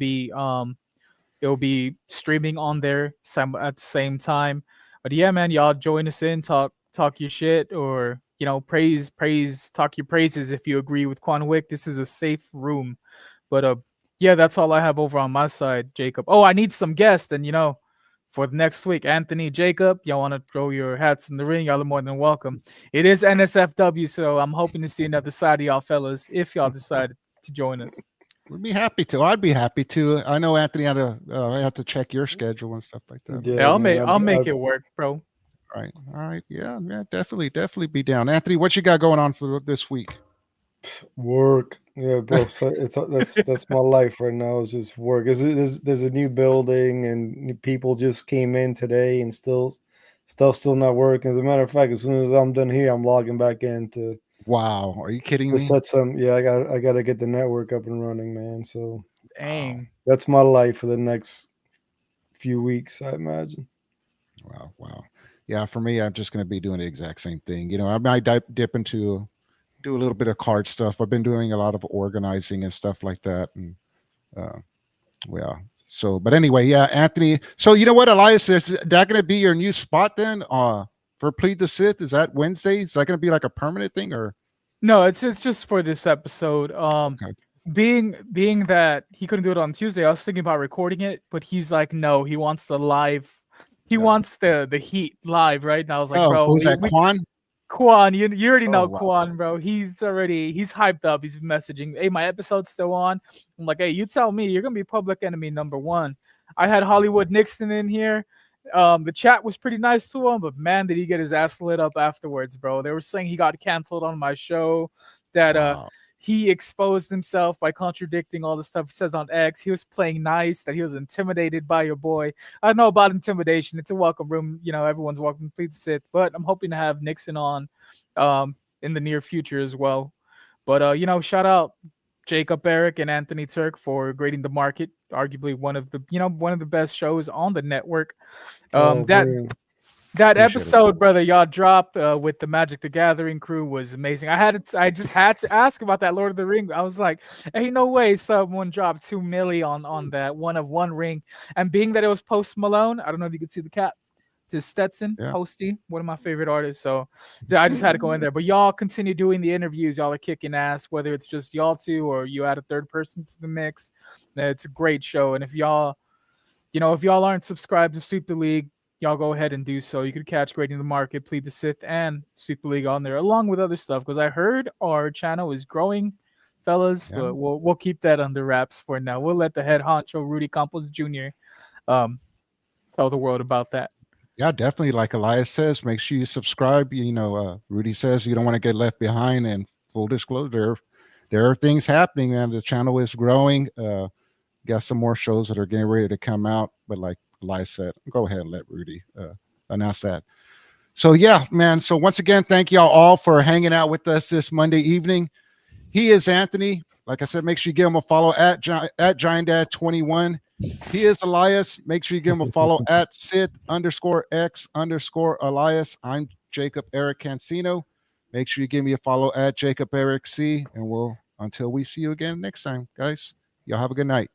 be streaming on there at the same time. But yeah, man, y'all join us in, talk your shit, or praise, talk your praises if you agree with Quan Wick. This is a safe room. But yeah, that's all I have over on my side, Jacob. Oh, I need some guests, and for the next week, Anthony, Jacob, y'all want to throw your hats in the ring, y'all are more than welcome. It is NSFW, so I'm hoping to see another side of y'all fellas if y'all decide to join us. We'd be happy to. I'd be happy to. I know Anthony had to check your schedule and stuff like that. Yeah, I'll make it work, bro. All right. Yeah, definitely be down. Anthony, what you got going on for this week? Work. Yeah, bro. So that's my life right now. Is just work. There's a new building, and people just came in today, and stuff's still not working. As a matter of fact, as soon as I'm done here, I'm logging back in to. Wow, are you kidding me? Set some. Yeah, I got to get the network up and running, man. So dang, that's my life for the next few weeks, I imagine. Wow. Yeah, for me, I'm just going to be doing the exact same thing. I might dip into do a little bit of card stuff. I've been doing a lot of organizing and stuff like that. And so, but anyway, yeah, Anthony. So you know what, Elias, is that going to be your new spot then? For Plead the Sith? Is that Wednesday? Is that going to be like a permanent thing, or? No, it's just for this episode. Okay. Being that he couldn't do it on Tuesday, I was thinking about recording it, but he's like, no, he wants the live. He wants the heat live, right? And I was like, bro, who's that, Quan? Quan, you already Oh know wow. Quan, bro. He's hyped up. He's messaging, "Hey, my episode's still on." I'm like, "Hey, you tell me. You're gonna be public enemy number one." I had Hollywood Nixon in here. The chat was pretty nice to him, but man, did he get his ass lit up afterwards, bro. They were saying he got canceled on my show, that Wow. he exposed himself by contradicting all the stuff he says on X. He was playing nice, that he was intimidated by your boy. I don't know about intimidation. It's a welcome room. Everyone's welcome. Please sit. But I'm hoping to have Nixon on in the near future as well. But shout out Jacob, Eric, and Anthony Turk for grading the market. Arguably one of the best shows on the network. Oh, That very. that Appreciate it. episode, brother, y'all dropped with the Magic the Gathering crew was amazing. I just had to ask about that Lord of the Ring. I was like, "Hey, no way, someone dropped 2 million on that one of one ring." And being that it was Post Malone, I don't know if you could see the cap to Stetson Yeah. Posty, one of my favorite artists. So I just had to go in there. But y'all continue doing the interviews. Y'all are kicking ass, whether it's just y'all two or you add a third person to the mix. It's a great show. And if y'all aren't subscribed to Soup the League, y'all go ahead and do so. You could catch Grading the Market, Plead the Sith, and Soup the League on there, along with other stuff. Because I heard our channel is growing, fellas. Yeah. But we'll keep that under wraps for now. We'll let the head honcho Rudy Campos Jr. Tell the world about that. Yeah, definitely. Like Elias says, make sure you subscribe. Rudy says you don't want to get left behind. And full disclosure, there are things happening, and the channel is growing. Got some more shows that are getting ready to come out. But like Elias said, go ahead and let Rudy announce that. So yeah, man. So once again, thank y'all all for hanging out with us this Monday evening. He is Anthony. Like I said, make sure you give him a follow at Giant Dad 21. He is Elias. Make sure you give him a follow at Sid_X_Elias. I'm Jacob Eric Cancino. Make sure you give me a follow at Jacob Eric C. And until we see you again next time, guys, y'all have a good night.